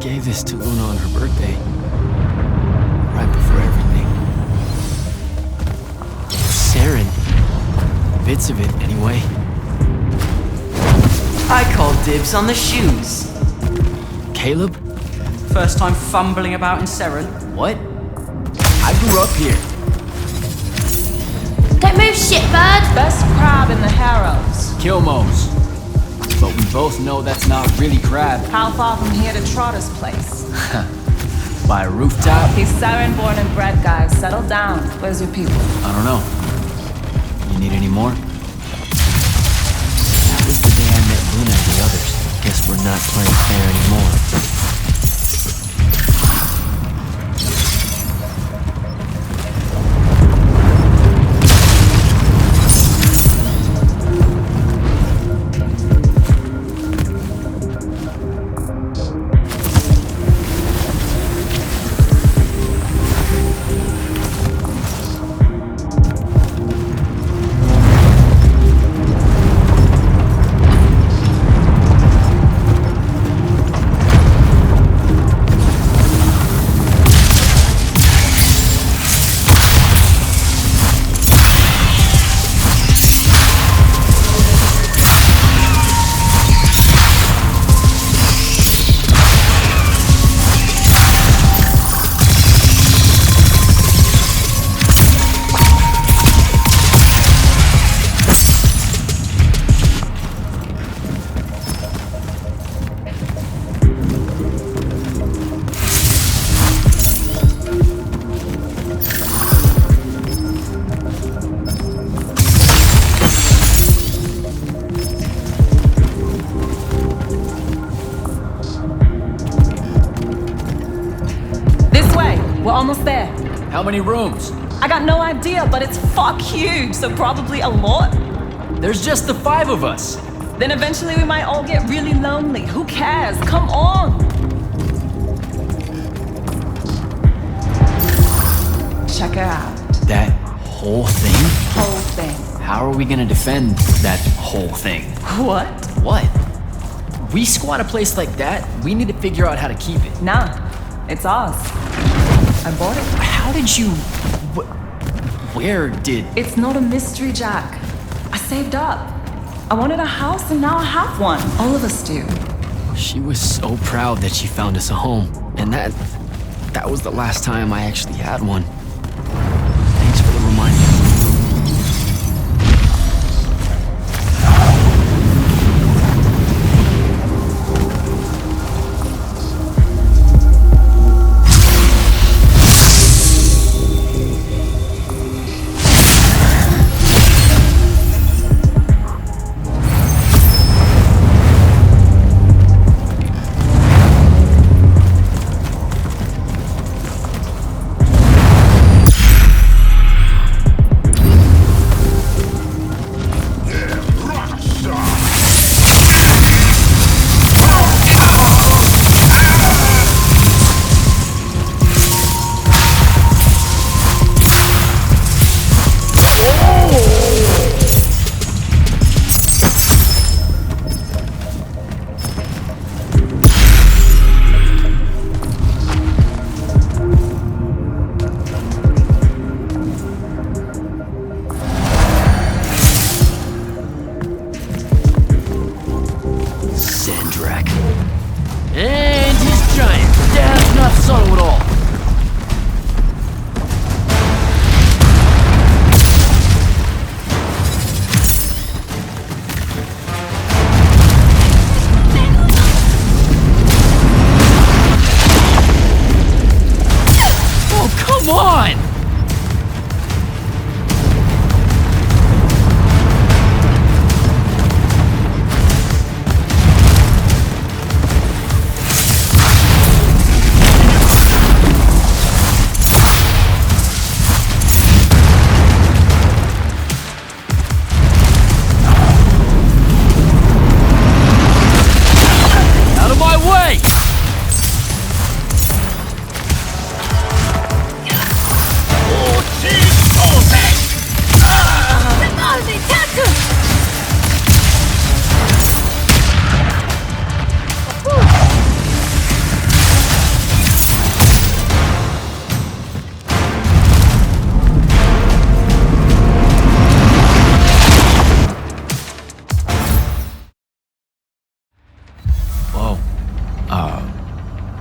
gave this to Luna on her birthday. Right before everything. Saren. Bits of it, anyway. I call dibs on the shoes. Caleb? First time fumbling about in Seren. What? I grew up here. Don't move, shitbird! Best crab in the Harrows. Kilmos. But we both know that's not really crab. How far from here to Trotter's place? By a rooftop? He's Saren born and bred, guys. Settle down. Where's your people? I don't know. You need any more? That was the day I met Luna and the others. Guess we're not playing fair anymore. We're almost there. How many rooms? I got no idea, but it's fuck huge, so probably a lot. There's just the 5 of us. Then eventually we might all get really lonely. Who cares? Come on! Check it out. That whole thing? Whole thing. How are we gonna defend that whole thing? What? What? We squat a place like that, we need to figure out how to keep it. Nah, it's ours. I bought it. How did you... Where did... It's not a mystery, Jack. I saved up. I wanted a house and now I have one. All of us do. She was so proud that she found us a home. And that was the last time I actually had one. Thanks for the reminder.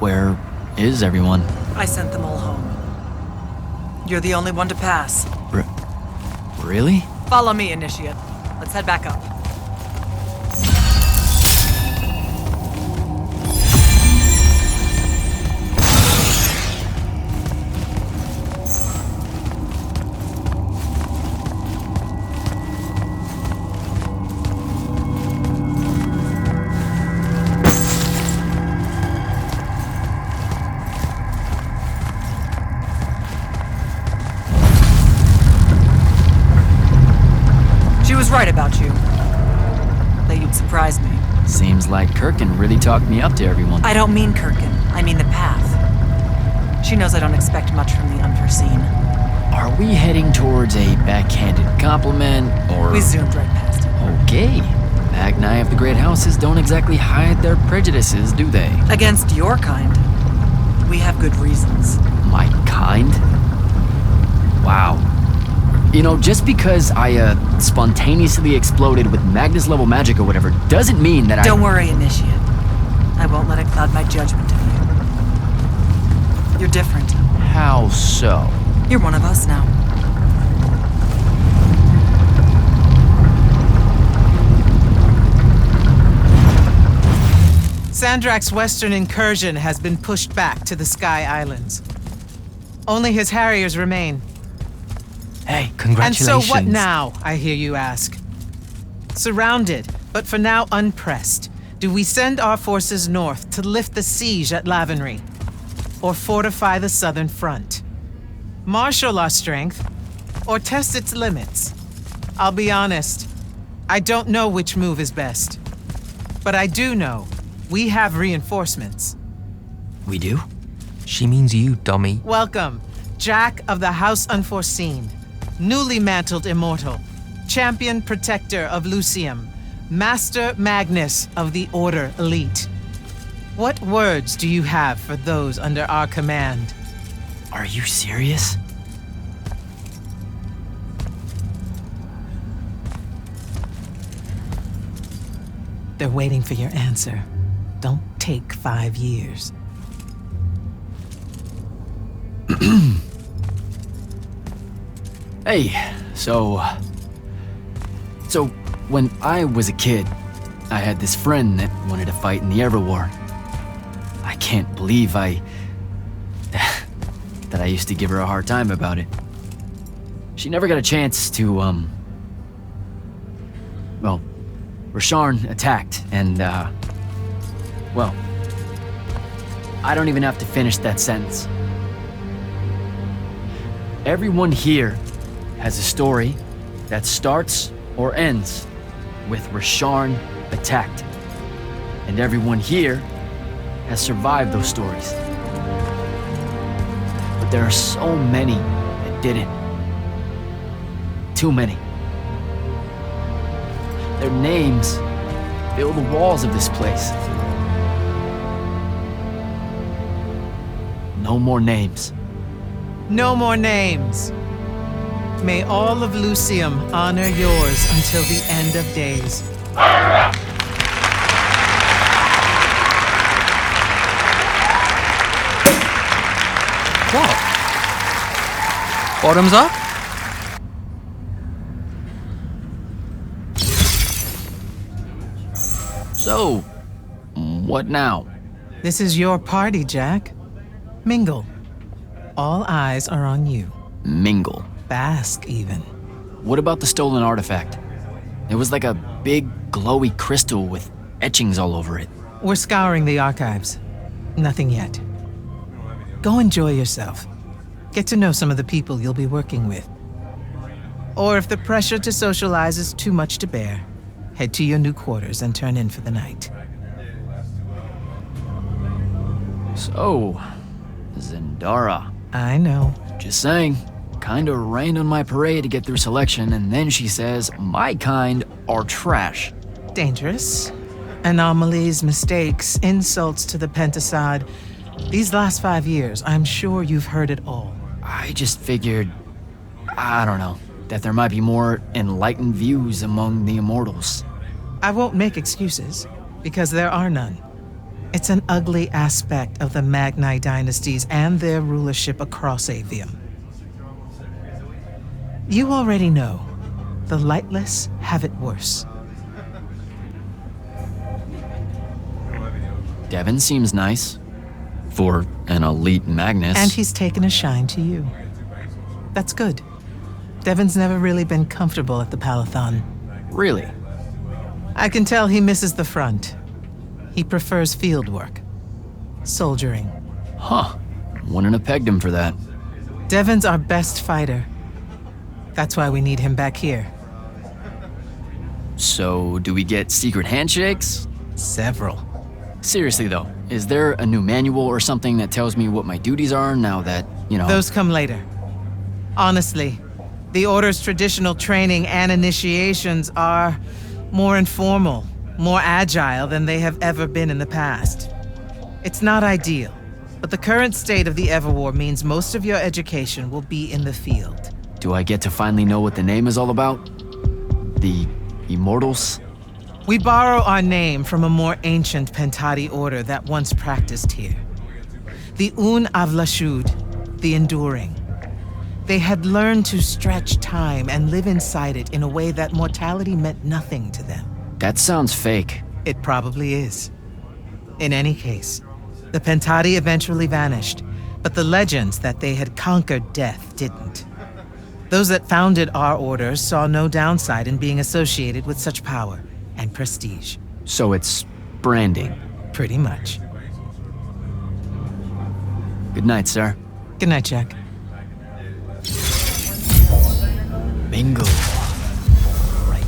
Where is everyone? I sent them all home. You're the only one to pass. Really? Follow me, Initiate. Let's head back up. Right about you. That you'd surprise me. Seems like Kirkin really talked me up to everyone. I don't mean Kirkin. I mean the path. She knows I don't expect much from the unforeseen. Are we heading towards a backhanded compliment, or... We zoomed right past it. Okay. Magni of the Great Houses don't exactly hide their prejudices, do they? Against your kind. We have good reasons. My kind? Wow. You know, just because I, spontaneously exploded with Magnus-level magic or whatever, doesn't mean that Don't worry, Initiate. I won't let it cloud my judgment of you. You're different. How so? You're one of us now. Sandrak's western incursion has been pushed back to the Sky Islands. Only his Harriers remain. Hey, And congratulations. so what now, I hear you ask? Surrounded, but for now unpressed, do we send our forces north to lift the siege at Lavenry? Or fortify the southern front? Marshal our strength, or test its limits? I'll be honest, I don't know which move is best. But I do know we have reinforcements. We do? She means you, dummy. Welcome, Jack of the House Unforeseen. Newly mantled immortal, champion protector of Lucium, Master Magnus of the Order Elite. What words do you have for those under our command? Are you serious? They're waiting for your answer. Don't take 5 years. Hey, so when I was a kid, I had this friend that wanted to fight in the Everwar. I can't believe that I used to give her a hard time about it. She never got a chance to, well, Rasharn attacked, and, well, I don't even have to finish that sentence. Everyone here has a story that starts or ends with Rasharn attacked. And everyone here has survived those stories. But there are so many that didn't. Too many. Their names fill the walls of this place. No more names. No more names. May all of Lucium honor yours until the end of days. What? Bottoms up? So, what now? This is your party, Jack. Mingle. All eyes are on you. Mingle. Bask, even. What about the stolen artifact? It was like a big, glowy crystal with etchings all over it. We're scouring the archives. Nothing yet. Go enjoy yourself. Get to know some of the people you'll be working with. Or if the pressure to socialize is too much to bear, head to your new quarters and turn in for the night. So, Zendara. I know. Just saying. Kinda rained on my parade to get through selection, and then she says my kind are trash. Dangerous. Anomalies, mistakes, insults to the Pentasod. These last 5 years, I'm sure you've heard it all. I just figured, I don't know, that there might be more enlightened views among the Immortals. I won't make excuses, because there are none. It's an ugly aspect of the Magni dynasties and their rulership across Aveum. You already know, the lightless have it worse. Devin seems nice. For an elite Magnus. And he's taken a shine to you. That's good. Devin's never really been comfortable at the Palathon. Really? I can tell he misses the front. He prefers field work. Soldiering. Huh. Wouldn't have pegged him for that. Devin's our best fighter. That's why we need him back here. So, do we get secret handshakes? Several. Seriously though, is there a new manual or something that tells me what my duties are now that, you know... Those come later. Honestly, the Order's traditional training and initiations are more informal, more agile than they have ever been in the past. It's not ideal, but the current state of the Everwar means most of your education will be in the field. Do I get to finally know what the name is all about? The Immortals? We borrow our name from a more ancient Pentati order that once practiced here. The Un Avlashud, the Enduring. They had learned to stretch time and live inside it in a way that mortality meant nothing to them. That sounds fake. It probably is. In any case, the Pentati eventually vanished, but the legends that they had conquered death didn't. Those that founded our order saw no downside in being associated with such power and prestige. So it's branding. Pretty much. Good night, sir. Good night, Jack. Bingo. Right.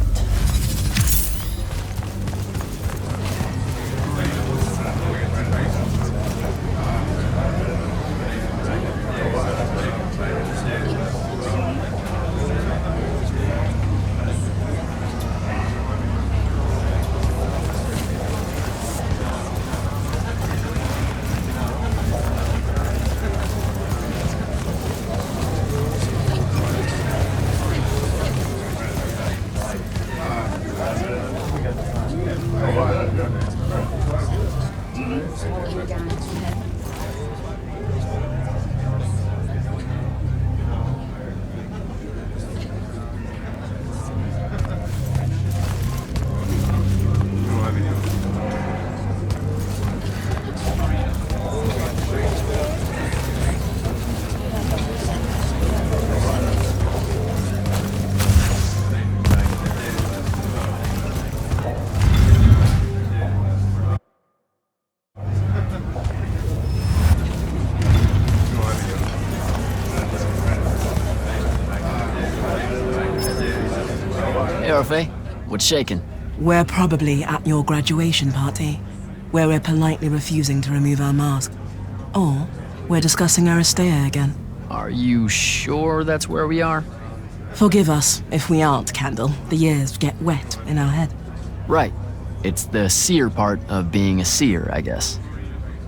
Hey, Orphe. What's shaking? We're probably at your graduation party, where we're politely refusing to remove our mask. Or we're discussing Aristea again. Are you sure that's where we are? Forgive us if we aren't, Candle. The years get wet in our head. Right. It's the seer part of being a seer, I guess.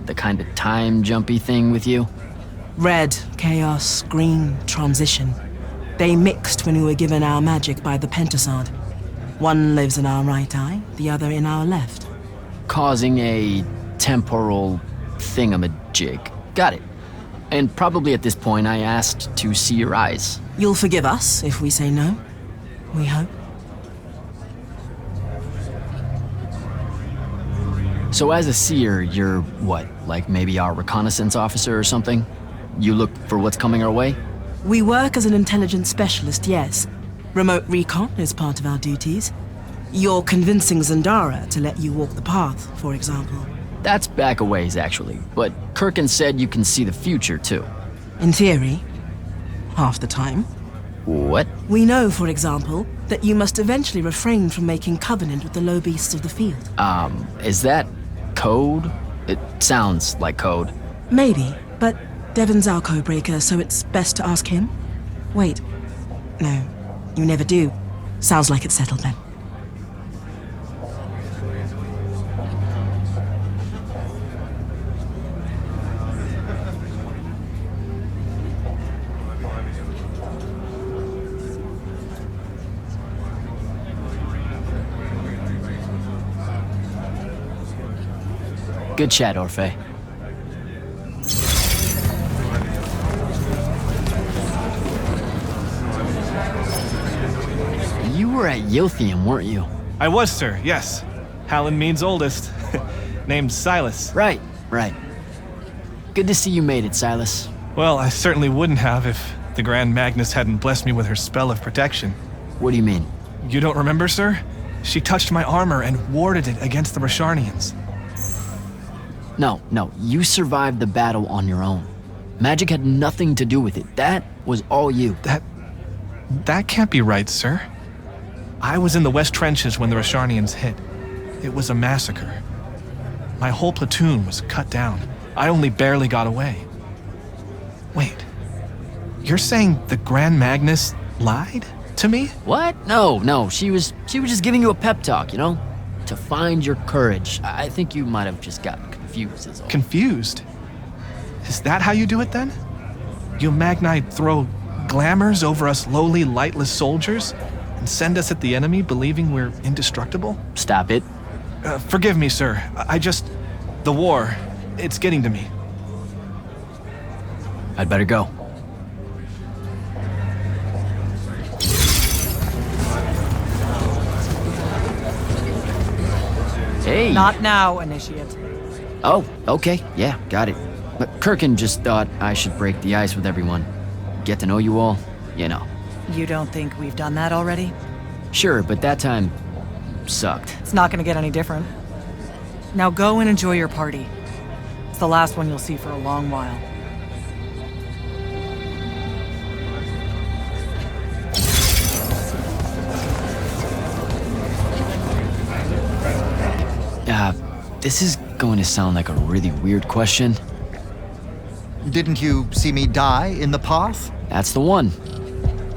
The kind of time-jumpy thing with you. Red, chaos, green, transition. They mixed when we were given our magic by the Pentasod. One lives in our right eye, the other in our left. Causing a temporal thingamajig. Got it. And probably at this point I asked to see your eyes. You'll forgive us if we say no, we hope. So as a seer, you're what? Like maybe our reconnaissance officer or something? You look for what's coming our way? We work as an intelligence specialist, yes. Remote recon is part of our duties. You're convincing Zendara to let you walk the path, for example. That's back a ways, actually. But Kirkin said you can see the future, too. In theory, half the time. What? We know, for example, that you must eventually refrain from making covenant with the low beasts of the field. Is that code? It sounds like code. Maybe, but Devon's our codebreaker, so it's best to ask him. Wait. No, you never do. Sounds like it's settled then. Good chat, Orphe. You were at Yothium, weren't you? I was, sir, yes. Hallen Mead's oldest. Named Silas. Right. Good to see you made it, Silas. Well, I certainly wouldn't have if the Grand Magnus hadn't blessed me with her spell of protection. What do you mean? You don't remember, sir? She touched my armor and warded it against the Rasharnians. No, you survived the battle on your own. Magic had nothing to do with it. That was all you. That can't be right, sir. I was in the west trenches when the Rasharnians hit. It was a massacre. My whole platoon was cut down. I only barely got away. Wait, you're saying the Grand Magnus lied to me? What? No. She was just giving you a pep talk, you know? To find your courage. I think you might have just gotten confused is all. Confused? Is that how you do it then? You Magnite throw glamours over us lowly, lightless soldiers and send us at the enemy believing we're indestructible? Stop it. Forgive me, sir. The war, it's getting to me. I'd better go. Hey. Not now, Initiate. Oh, okay. Yeah, got it. But Kirkin just thought I should break the ice with everyone. Get to know you all, you know. You don't think we've done that already? Sure, but that time sucked. It's not gonna get any different. Now go and enjoy your party. It's the last one you'll see for a long while. This is going to sound like a really weird question. Didn't you see me die in the path? That's the one.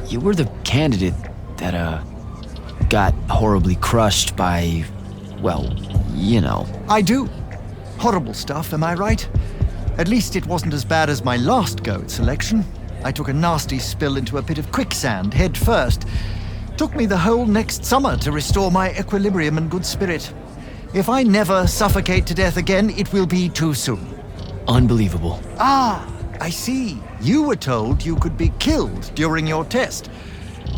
You were the candidate that, got horribly crushed by, well, you know. I do. Horrible stuff, am I right? At least it wasn't as bad as my last go at selection. I took a nasty spill into a pit of quicksand head first. Took me the whole next summer to restore my equilibrium and good spirit. If I never suffocate to death again, it will be too soon. Unbelievable. Ah, I see. You were told you could be killed during your test.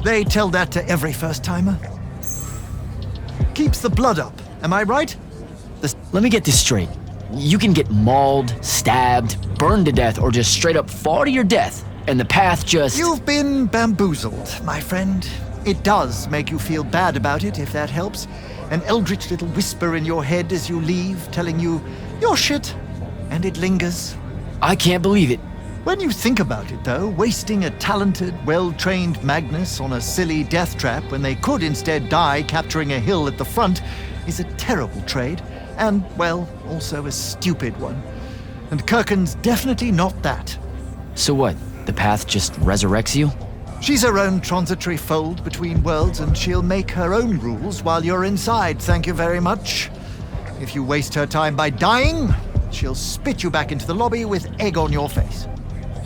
They tell that to every first-timer. Keeps the blood up, am I right? Let me get this straight. You can get mauled, stabbed, burned to death, or just straight up fall to your death, and the path just... You've been bamboozled, my friend. It does make you feel bad about it, if that helps. An eldritch little whisper in your head as you leave, telling you, you're shit, and it lingers. I can't believe it. When you think about it, though, wasting a talented, well-trained Magnus on a silly death trap when they could instead die capturing a hill at the front is a terrible trade, and, well, also a stupid one. And Kirkin's definitely not that. So what, the path just resurrects you? She's her own transitory fold between worlds, and she'll make her own rules while you're inside, thank you very much. If you waste her time by dying, she'll spit you back into the lobby with egg on your face.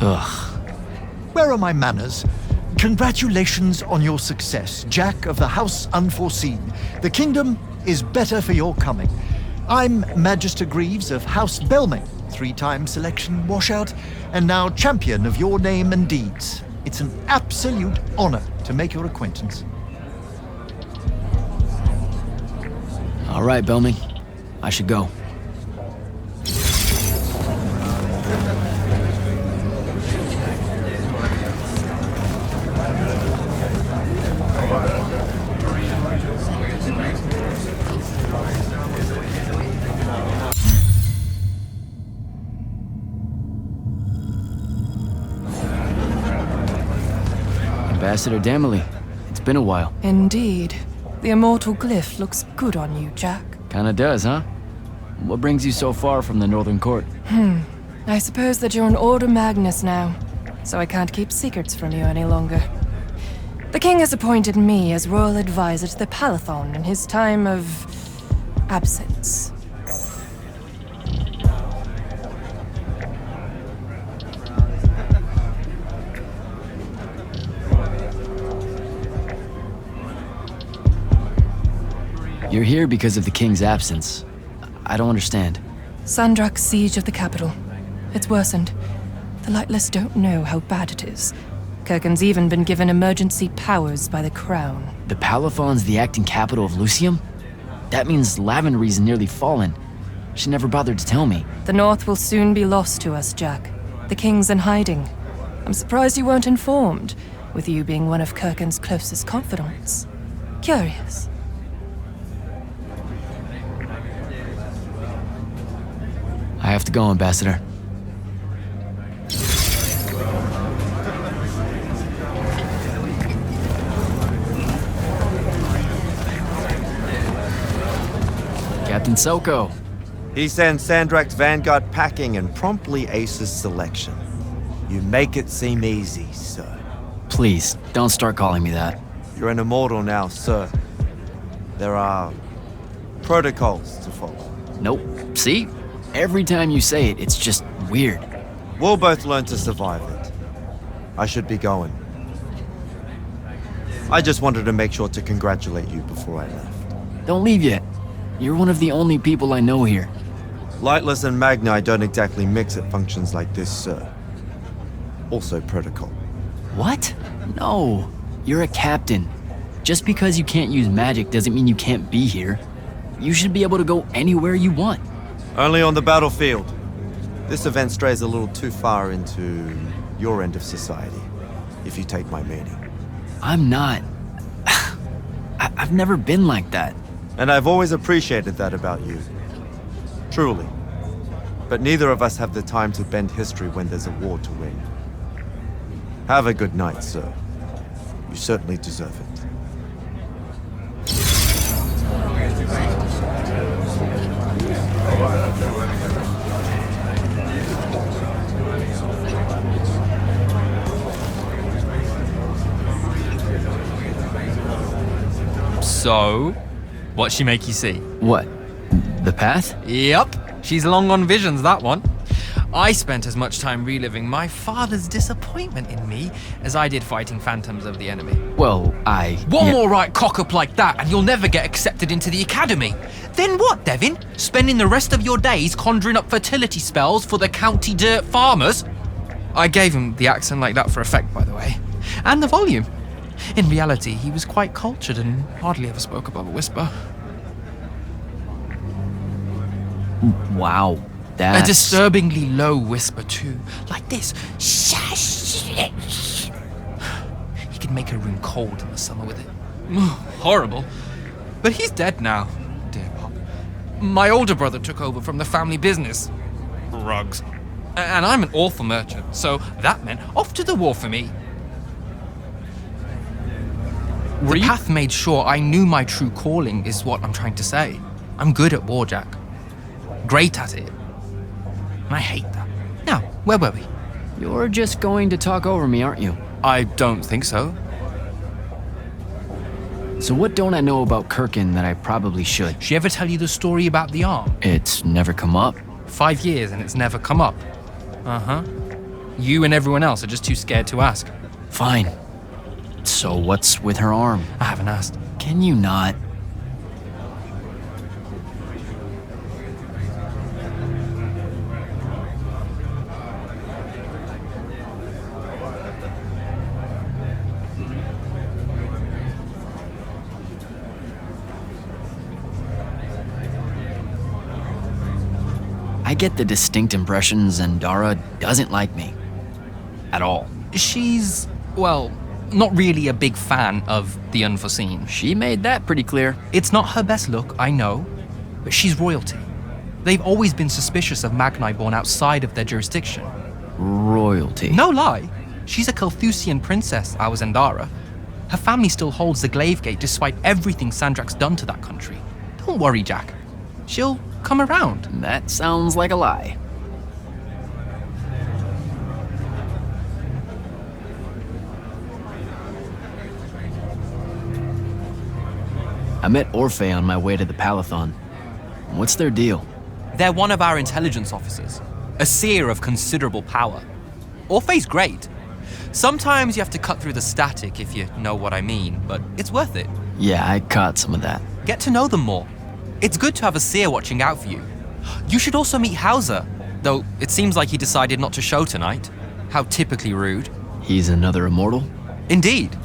Ugh. Where are my manners? Congratulations on your success, Jack of the House Unforeseen. The kingdom is better for your coming. I'm Magister Greaves of House Belming, 3-time selection washout, and now champion of your name and deeds. It's an absolute honor to make your acquaintance. All right, Belming. I should go. Ambassador Damley, it's been a while. Indeed. The immortal glyph looks good on you, Jack. Kinda does, huh? What brings you so far from the Northern Court? I suppose that you're an Order Magnus now, so I can't keep secrets from you any longer. The king has appointed me as royal advisor to the Palathon in his time of absence. You're here because of the king's absence. I don't understand. Sandrak's siege of the capital. It's worsened. The Lightless don't know how bad it is. Kirkin's even been given emergency powers by the Crown. The Palathon's the acting capital of Lucium? That means Lavenry's nearly fallen. She never bothered to tell me. The North will soon be lost to us, Jack. The King's in hiding. I'm surprised you weren't informed, with you being one of Kirkin's closest confidants. Curious. I have to go, Ambassador. Captain Soko. He sends Sandrak's vanguard packing and promptly aces selection. You make it seem easy, sir. Please, don't start calling me that. You're an immortal now, sir. There are protocols to follow. Nope. See? Every time you say it, it's just weird. We'll both learn to survive it. I should be going. I just wanted to make sure to congratulate you before I left. Don't leave yet. You're one of the only people I know here. Lightless and Magni don't exactly mix at functions like this, sir. Also protocol. What? No. You're a captain. Just because you can't use magic doesn't mean you can't be here. You should be able to go anywhere you want. Only on the battlefield. This event strays a little too far into your end of society, if you take my meaning. I'm not. I've never been like that. And I've always appreciated that about you. Truly. But neither of us have the time to bend history when there's a war to win. Have a good night, sir. You certainly deserve it. So, what'd she make you see? What? The path? Yup, she's long on visions, that one. I spent as much time reliving my father's disappointment in me as I did fighting phantoms of the enemy. Well, One more right cock-up like that and you'll never get accepted into the academy. Then what, Devin? Spending the rest of your days conjuring up fertility spells for the county dirt farmers? I gave him the accent like that for effect, by the way. And the volume. In reality, he was quite cultured and hardly ever spoke above a whisper. Wow. A That's... disturbingly low whisper, too. Like this. He could make a room cold in the summer with it. Horrible. But he's dead now, dear Pop. My older brother took over from the family business. Rugs. And I'm an awful merchant, so that meant off to the war for me. The path made sure I knew my true calling is what I'm trying to say. I'm good at war, Jack. Great at it. And I hate that. Now, where were we? You're just going to talk over me, aren't you? I don't think so. So what don't I know about Kirkin that I probably should? She ever tell you the story about the arm? It's never come up. 5 years and it's never come up. Uh-huh. You and everyone else are just too scared to ask. Fine. So what's with her arm? I haven't asked. Can you not? I get the distinct impression Zendara doesn't like me. At all. She's, well, not really a big fan of the unforeseen. She made that pretty clear. It's not her best look, I know, but she's royalty. They've always been suspicious of Magni born outside of their jurisdiction. Royalty? No lie. She's a Carthusian princess, our Zendara. Her family still holds the Glaive Gate despite everything Sandrak's done to that country. Don't worry, Jack. She'll come around. That sounds like a lie. I met Orphe on my way to the Palathon. What's their deal? They're one of our intelligence officers, a seer of considerable power. Orphe's great. Sometimes you have to cut through the static if you know what I mean, but it's worth it. Yeah, I caught some of that. Get to know them more. It's good to have a seer watching out for you. You should also meet Hauser, though it seems like he decided not to show tonight. How typically rude. He's another immortal? Indeed.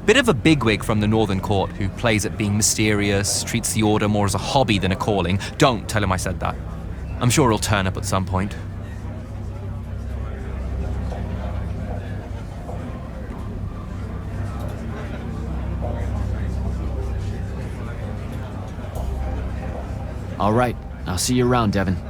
Bit of a bigwig from the Northern Court who plays at being mysterious, treats the Order more as a hobby than a calling. Don't tell him I said that. I'm sure he'll turn up at some point. All right, I'll see you around, Devin.